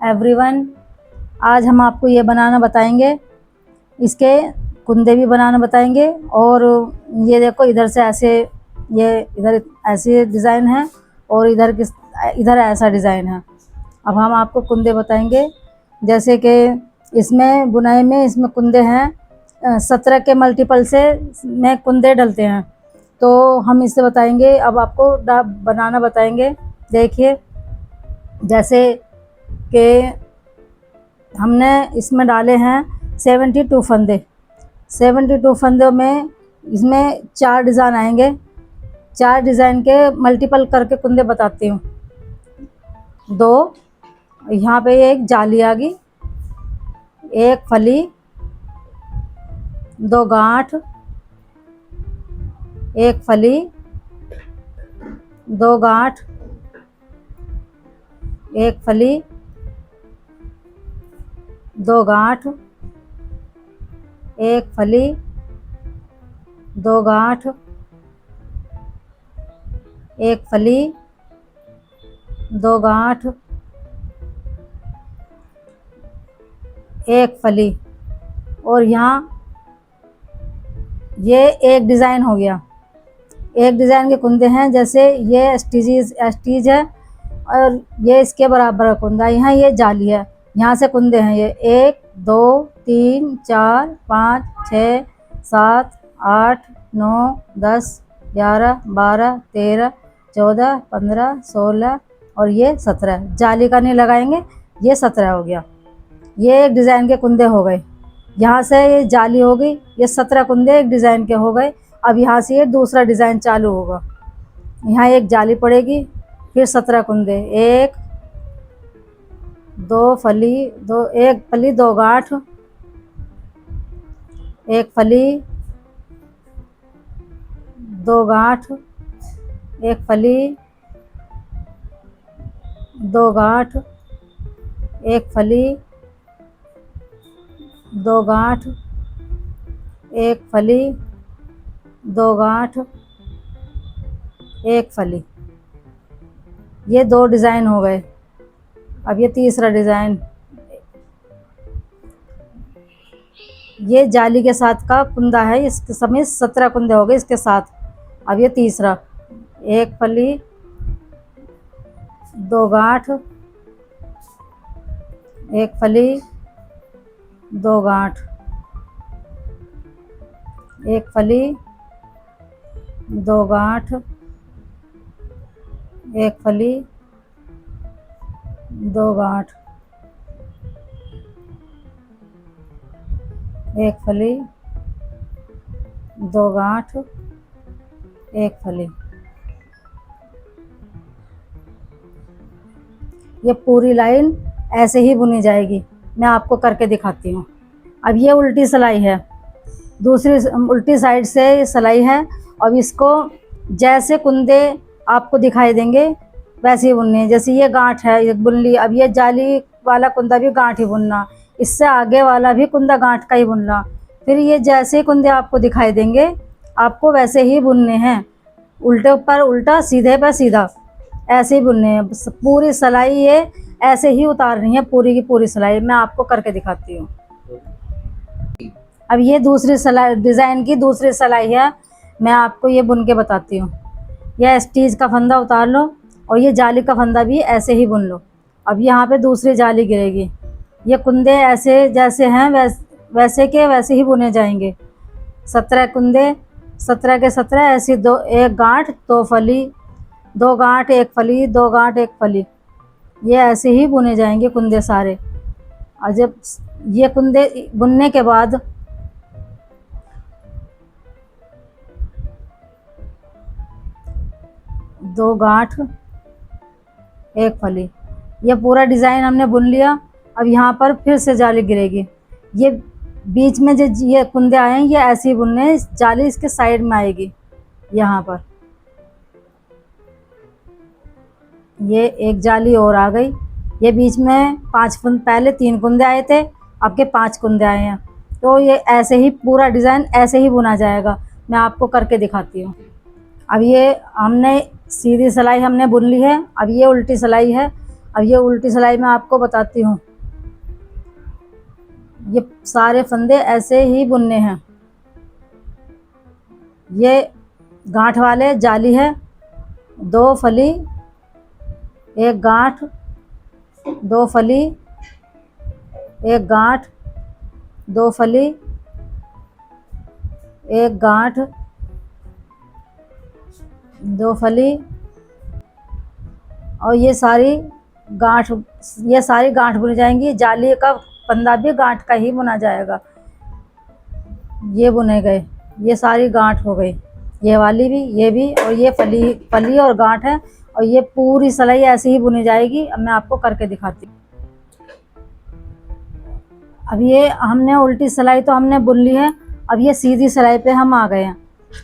Everyone, आज हम आपको ये बनाना बताएंगे। इसके कुंदे भी बनाना बताएंगे। और ये देखो, इधर से ऐसे, ये इधर ऐसे डिज़ाइन है और इधर ऐसा डिज़ाइन है। अब हम आपको कुंदे बताएंगे। जैसे कि इसमें बुनाई में इसमें कुंदे हैं 17 के मल्टीपल से में कुंदे डलते हैं। तो हम इससे बताएंगे, अब आपको बनाना बताएंगे। देखिए, जैसे कि हमने इसमें डाले हैं 72 फंदे। 72 फंदों में इसमें 4 डिज़ाइन आएंगे। 4 डिज़ाइन के मल्टीपल करके कुंदे बताती हूँ। 2 यहाँ पे एक जाली आ गई, एक फली, 2 गांठ, एक फली, 2 गांठ, एक फली, 2 गांठ, एक फली, 2 गांठ, एक फली, 2 गांठ, एक फली। और यहाँ ये एक डिज़ाइन हो गया। एक डिज़ाइन के कुंदे हैं। जैसे ये स्टीज है और ये इसके बराबर का कुंदा। यहाँ ये जाली है, यहाँ से कुंदे हैं ये 1 2 3 4 5 6 7 8 9 10 11 12 13 14 15 16 और ये 17। जाली का नहीं लगाएंगे, ये 17 हो गया। ये एक डिज़ाइन के कुंदे हो गए। यहाँ से ये जाली हो गई, ये 17 कुंदे एक डिज़ाइन के हो गए। अब यहाँ से ये दूसरा डिज़ाइन चालू होगा। यहाँ एक जाली पड़ेगी, फिर 17 कुंदे, 1 2 फली, 2 एक फली, 2 गांठ, एक फली, 2 गांठ, एक फली, 2 गांठ, एक फली, 2 गांठ, एक फली, 2 गांठ, एक फली। ये 2 डिज़ाइन हो गए। अब ये तीसरा डिज़ाइन, ये जाली के साथ का कुंदा है। इसके समेत 17 कुंदे हो गए इसके साथ। अब ये तीसरा, एक फली, 2 गांठ, एक फली, 2 गांठ, एक फली, 2 गांठ, एक फली, 2 गांठ, एक फली, 2 गांठ, एक फली। ये पूरी लाइन ऐसे ही बुनी जाएगी। मैं आपको करके दिखाती हूँ। अब ये उल्टी सिलाई है, दूसरी उल्टी साइड से सिलाई है। अब इसको जैसे कुंदे आपको दिखाई देंगे वैसे ही बुनने। जैसे ये गांठ है, ये बुन ली। अब ये जाली वाला कुंदा भी गांठ ही बुनना, इससे आगे वाला भी कुंदा गांठ का ही बुनना। फिर ये जैसे कुंदे आपको दिखाई देंगे आपको वैसे ही बुनने हैं। उल्टे पर उल्टा, सीधे पर सीधा, ऐसे ही बुनने हैं। पूरी सिलाई ये ऐसे ही उतारनी है, पूरी की पूरी सिलाई। मैं आपको करके दिखाती हूँ। अब ये दूसरी सिलाई, डिज़ाइन की दूसरी सिलाई है। मैं आपको ये बुन के बताती हूँ। यह स्टीच का फंदा उतार लो और ये जाली का फंदा भी ऐसे ही बुन लो। अब यहाँ पे दूसरी जाली गिरेगी। ये कुंदे ऐसे जैसे हैं वैसे के वैसे ही बुने जाएंगे। 17 कुंदे, 17 के 17 ऐसी, 2 एक गांठ, 2 फली, 2 गांठ, एक फली, 2 गांठ, एक फली। ये ऐसे ही बुने जाएंगे कुंदे सारे। और जब ये कुंदे बुनने के बाद दो गांठ, एक फली, ये पूरा डिज़ाइन हमने बुन लिया। अब यहाँ पर फिर से जाली गिरेगी। ये बीच में जो ये कुंदे आए हैं ये ऐसे ही बुनने, जाली इसके साइड में आएगी। यहाँ पर ये एक जाली और आ गई। ये बीच में 5 कुंदे, पहले 3 कुंदे आए थे, अब के 5 कुंदे आए हैं। तो ये ऐसे ही पूरा डिज़ाइन ऐसे ही बुना जाएगा। मैं आपको करके दिखाती हूँ। अब ये हमने सीधी सिलाई हमने बुन ली है। अब ये उल्टी सिलाई है। अब ये उल्टी सिलाई में आपको बताती हूँ। ये सारे फंदे ऐसे ही बुनने हैं। ये गांठ वाले जाली है, 2 फली, 1 गांठ, 2 फली, 1 गांठ, 2 फली, 1 गांठ, 2 फली, और ये सारी गांठ बुनी जाएंगी। जाली का फंदा भी गांठ का ही बुना जाएगा। ये बुने गए, ये सारी गांठ हो गई, ये वाली भी, ये भी, और ये फली और गांठ है। और ये पूरी सिलाई ऐसे ही बुनी जाएगी। अब मैं आपको करके दिखाती हूँ। अब ये हमने उल्टी सिलाई तो हमने बुन ली है। अब ये सीधी सिलाई पे हम आ गए हैं।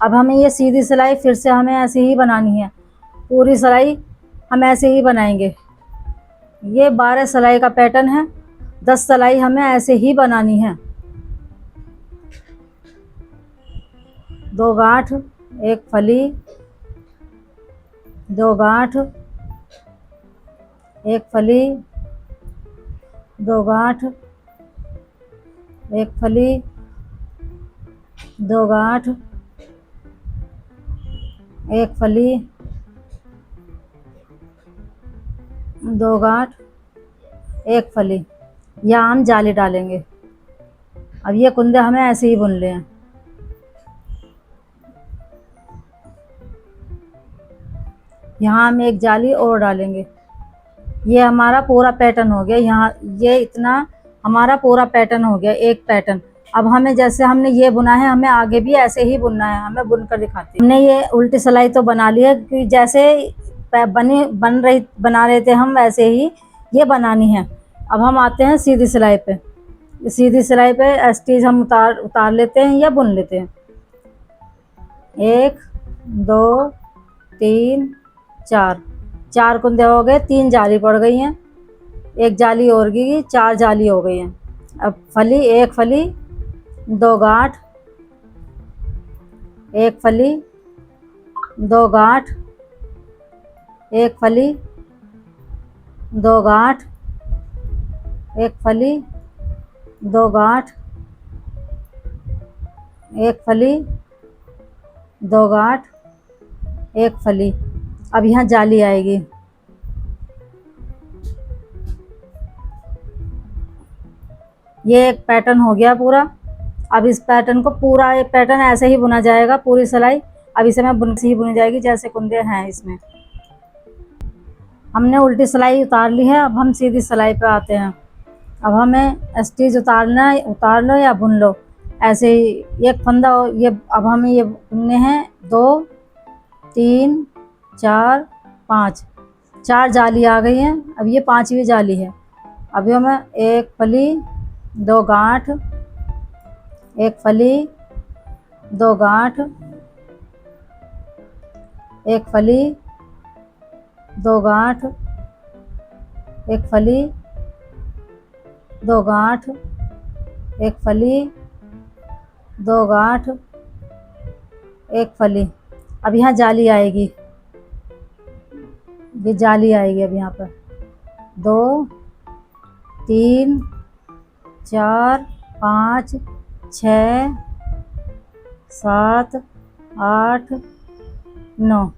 अब हमें ये सीधी सिलाई फिर से हमें ऐसे ही बनानी है। पूरी सिलाई हम ऐसे ही बनाएंगे। ये 12 सिलाई का पैटर्न है। 10 सिलाई हमें ऐसे ही बनानी है। 2 गांठ, 1 फली, 2 गांठ, 1 फली, 2 गांठ, 1 फली, 2 गांठ, 1 फली, 2 गांठ, 1 फली। यहाँ हम जाली डालेंगे। अब ये कुंदे हमें ऐसे ही बुन ले हैं। यहाँ हम एक जाली और डालेंगे। ये हमारा पूरा पैटर्न हो गया। यहाँ ये इतना हमारा पूरा पैटर्न हो गया, एक पैटर्न। अब हमें जैसे हमने ये बुना है, हमें आगे भी ऐसे ही बुनना है। हमें बुनकर दिखाती हूँ। हमने ये उल्टी सिलाई तो बना ली है कि जैसे बना रहे थे हम, वैसे ही ये बनानी है। अब हम आते हैं सीधी सिलाई पे। सीधी सिलाई पे स्टिच हम उतार लेते हैं या बुन लेते हैं। 1 2 3 4 कुंदे हो गए, 3 जाली पड़ गई हैं, 1 जाली और की 4 जाली हो गई हैं। अब फली, 1 फली, 2 गांठ, 1 फली, 2 गांठ, 1 फली, 2 गांठ, 1 फली, 2 गांठ, 1 फली, 2 गांठ, 1 फली। अब यहाँ जाली आएगी। ये एक पैटर्न हो गया पूरा। अब इस पैटर्न को पूरा एक पैटर्न ऐसे ही बुना जाएगा, पूरी सिलाई। अब इसे मैं बुन से ही बुनी जाएगी जैसे कुंदे हैं इसमें। हमने उल्टी सिलाई उतार ली है। अब हम सीधी सिलाई पे आते हैं। अब हमें स्टिच उतार लो या बुन लो, ऐसे ही एक फंदा। ये अब हमें ये बुनने हैं 2 3 4 5। 4 जाली आ गई हैं। अब ये 5वीं जाली है। अभी हमें 1 फली, 2 गांठ, 1 फली, 2 गांठ, 1 फली, 2 गांठ, 1 फली, 2 गांठ, 1 फली, 2 गांठ, 1 फली। अब यहाँ जाली आएगी। ये जाली आएगी। अब यहाँ पर 2 3 4 5 6 7 8 9।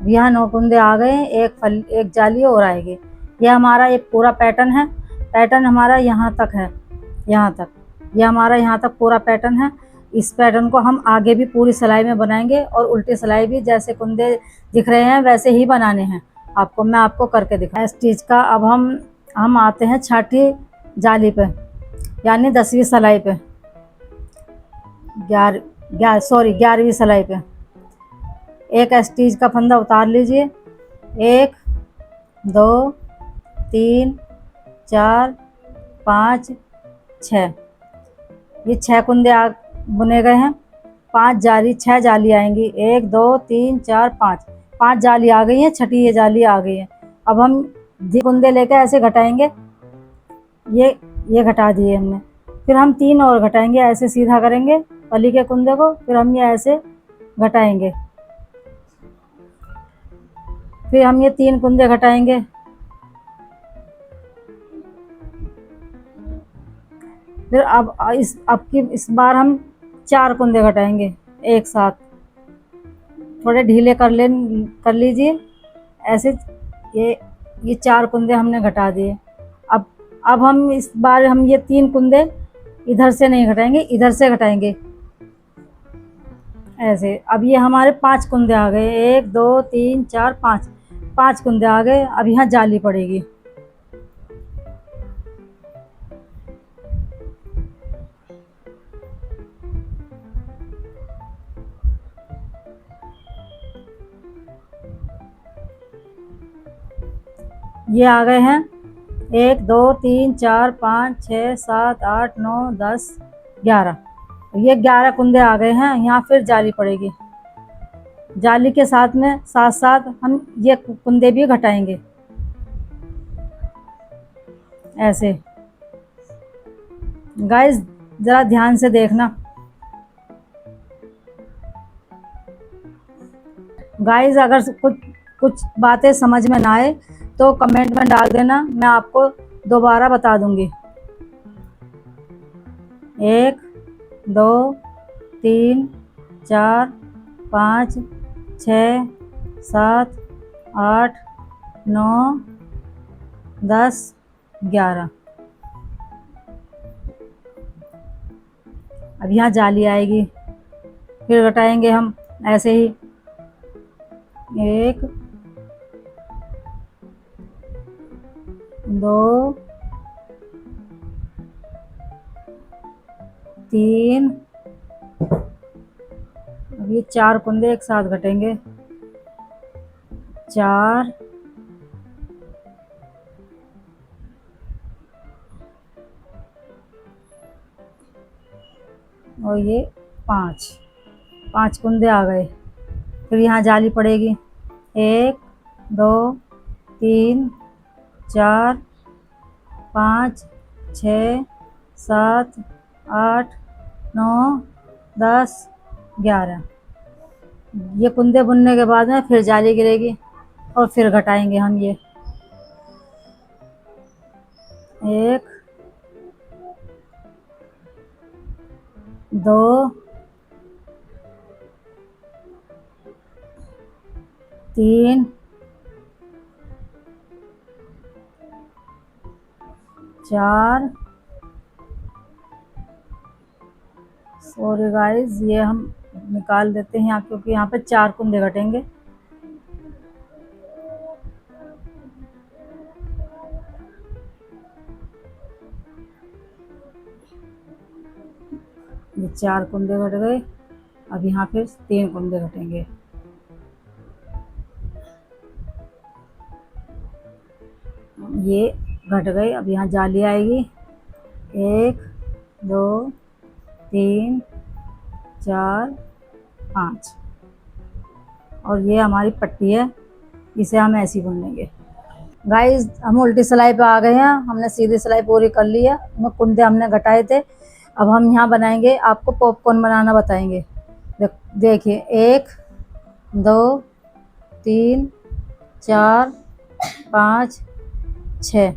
यहाँ 9 कुंदे आ गए। एक जाली और आएगी। यह हमारा एक पूरा पैटर्न है। पैटर्न हमारा यहाँ तक है, यहाँ तक। यह हमारा यहाँ तक पूरा पैटर्न है। इस पैटर्न को हम आगे भी पूरी सिलाई में बनाएंगे और उल्टी सिलाई भी जैसे कुंदे दिख रहे हैं वैसे ही बनाने हैं। मैं आपको करके दिखा स्टिच का। अब हम आते हैं 6ठी जाली पे, यानी 10वीं सिलाई पे, 11वीं सिलाई पे। एक स्टिच का फंदा उतार लीजिए। 1 2 3 4 5 6। ये 6 कुंदे बुने गए हैं। 6 जाली आएंगी। 1 2 3 4 5 जाली आ गई हैं। 6ठी ये जाली आ गई है। अब हम कुंदे लेकर ऐसे घटाएंगे। ये घटा दिए हमने। फिर हम 3 और घटाएंगे, ऐसे सीधा करेंगे फली के कुंदे को। फिर हम ये ऐसे घटाएंगे। फिर हम ये 3 कुंदे घटाएंगे। फिर इस बार हम 4 कुंदे घटाएंगे एक साथ। थोड़े ढीले कर लीजिए ऐसे। ये 4 कुंदे हमने घटा दिए। अब अब हम इस बार हम ये 3 कुंदे इधर से नहीं घटाएंगे, इधर से घटाएंगे ऐसे। अब ये हमारे 5 कुंदे आ गए, 1 2 3 4 5, 5 कुंदे आ गए। अब यहाँ जाली पड़ेगी। ये आ गए हैं 1 2 3 4 5 6 7 8 9 10 11। ये 11 कुंदे आ गए हैं। यहाँ फिर जाली पड़ेगी। जाली के साथ में साथ साथ हम ये कुंदे भी घटाएंगे ऐसे। गाइस ज़रा ध्यान से देखना। गाइस अगर कुछ कुछ बातें समझ में ना आए तो कमेंट में डाल देना, मैं आपको दोबारा बता दूंगी। 1 2 3 4 5 6 7 8 9 10 11। अब यहाँ जाली आएगी। फिर घटाएंगे हम ऐसे ही। 1 2 3। अब ये 4 कुंदे एक साथ घटेंगे। 4 और ये 5 कुंदे आ गए। फिर यहाँ जाली पड़ेगी। 1 2 3 4 5 6 7 8 9 10 11। ये कुंदे बुनने के बाद में फिर जाली गिरेगी और फिर घटाएंगे हम ये। 1 2 3 4। सॉरी गाइस, ये हम निकाल देते हैं यहाँ, क्योंकि यहाँ पे 4 कुंदे घटेंगे। ये 4 कुंदे घट गए। अब यहाँ फिर 3 कुंदे घटेंगे। ये घट गए। अब यहाँ जाली आएगी। 1 2 3 4 5। और ये हमारी पट्टी है, इसे हम ऐसे ही बुन लेंगे। गाइस हम उल्टी सिलाई पे आ गए हैं। हमने सीधी सिलाई पूरी कर ली है। कुंदे हमने घटाए थे। अब हम यहाँ बनाएंगे, आपको पॉपकॉर्न बनाना बताएंगे। देखिए 1 2 3 4 5 6।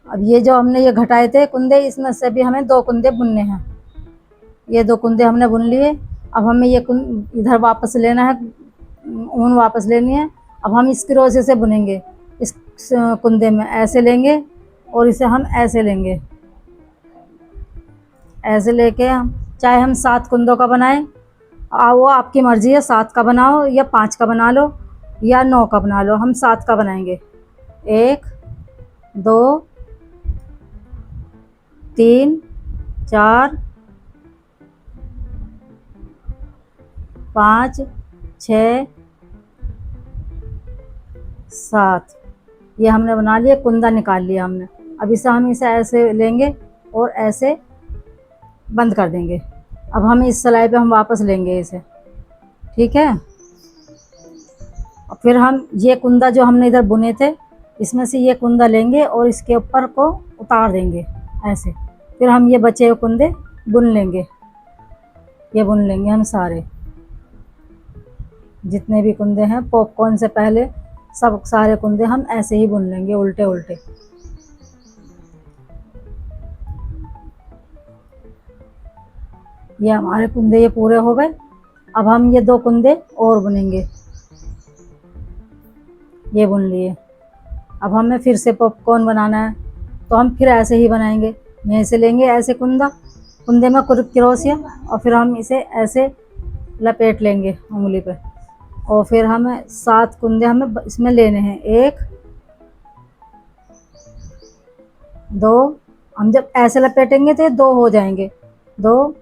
अब ये जो हमने ये घटाए थे कुंदे, इसमें से भी हमें 2 कुंदे बुनने हैं। ये 2 कुंदे हमने बुन लिए। अब हमें ये इधर वापस लेना है, ऊन वापस लेनी है। अब हम इस क्रोशे से बुनेंगे। इस कुंदे में ऐसे लेंगे और इसे हम ऐसे लेंगे। ऐसे लेके चाहे हम 7 कुंदों का बनाएं, वो आपकी मर्ज़ी है। 7 का बनाओ या 5 का बना लो या 9 का बना लो। हम 7 का बनाएंगे। 1 2 3 4 5 6 7। ये हमने बना लिया, कुंदा निकाल लिया हमने। अब इसे ऐसे लेंगे और ऐसे बंद कर देंगे। अब हम इस सिलाई पे हम वापस लेंगे इसे, ठीक है। और फिर हम ये कुंदा जो हमने इधर बुने थे, इसमें से ये कुंदा लेंगे और इसके ऊपर को उतार देंगे ऐसे। फिर हम ये बचे हुए कुंदे बुन लेंगे। ये बुन लेंगे हम सारे, जितने भी कुंदे हैं। पॉपकॉर्न से पहले सारे कुंदे हम ऐसे ही बुन लेंगे, उल्टे उल्टे। ये हमारे कुंदे ये पूरे हो गए। अब हम ये 2 कुंदे और बुनेंगे। ये बुन लिए। अब हमें फिर से पॉपकॉर्न बनाना है, तो हम फिर ऐसे ही बनाएंगे। यहीं से लेंगे ऐसे कुंदे में क्रोशिया, और फिर हम इसे ऐसे लपेट लेंगे उंगली पे, और फिर हमें 7 कुंदे हमें इसमें लेने हैं। 1 2, हम जब ऐसे लपेटेंगे तो ये 2 हो जाएंगे। 2,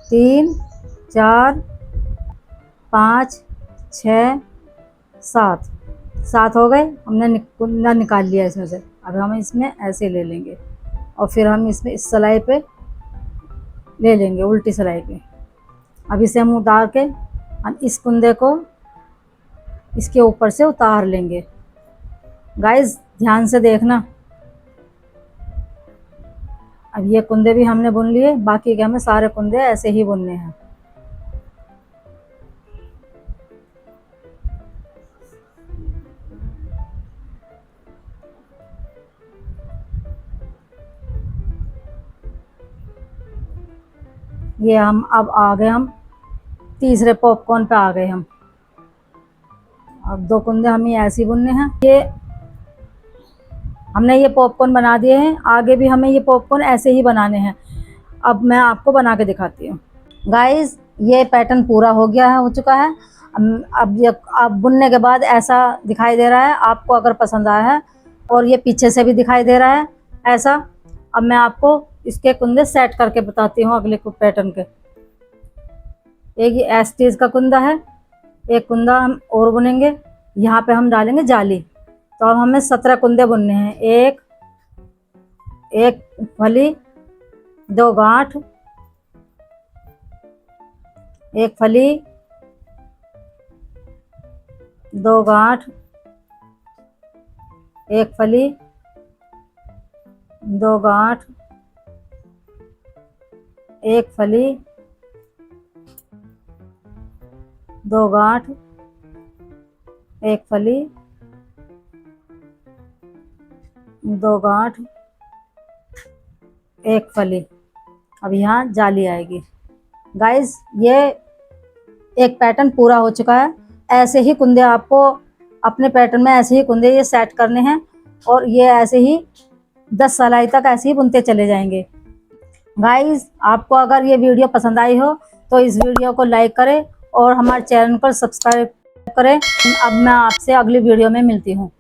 3 4 5 6 7 हो गए। हमने कुंदा निकाल लिया इसमें से। अब हम इसमें ऐसे ले लेंगे, और फिर हम इसमें इस सिलाई पे ले लेंगे, उल्टी सिलाई पे। अब इसे हम उतार के हम इस कुंदे को इसके ऊपर से उतार लेंगे। गाइस ध्यान से देखना। अब ये कुंदे भी हमने बुन लिए, बाकी के हमें सारे कुंदे ऐसे ही बुनने हैं। ये हम अब आ गए, हम तीसरे पॉपकॉर्न पे आ गए हम। अब 2 कुंदे हमें ऐसे ही बुनने हैं। ये हमने ये पॉपकॉर्न बना दिए हैं, आगे भी हमें ये पॉपकॉर्न ऐसे ही बनाने हैं। अब मैं आपको बना के दिखाती हूँ। गाइस ये पैटर्न पूरा हो गया है, हो चुका है। अब बुनने के बाद ऐसा दिखाई दे रहा है। आपको अगर पसंद आया है, और ये पीछे से भी दिखाई दे रहा है ऐसा। अब मैं आपको इसके कुंदे सेट करके बताती हूँ अगले पैटर्न के। एक ये एस्टीज का कुंदा है, एक कुंदा हम और बुनेंगे। यहाँ पे हम डालेंगे जाली। तो अब हमें 17 कुंदे बुनने हैं। एक फली, 2 गांठ, एक फली, 2 गांठ, एक फली, 2 गांठ, एक फली, 2 गांठ, एक फली, 2 गांठ, एक फली। अब यहाँ जाली आएगी। गाइस ये एक पैटर्न पूरा हो चुका है। ऐसे ही कुंदे आपको अपने पैटर्न में ऐसे ही कुंदे ये सेट करने हैं, और ये ऐसे ही 10 सिलाई तक ऐसे ही बुनते चले जाएंगे। गाइस आपको अगर ये वीडियो पसंद आई हो तो इस वीडियो को लाइक करें और हमारे चैनल को सब्सक्राइब करें। अब मैं आपसे अगली वीडियो में मिलती हूँ।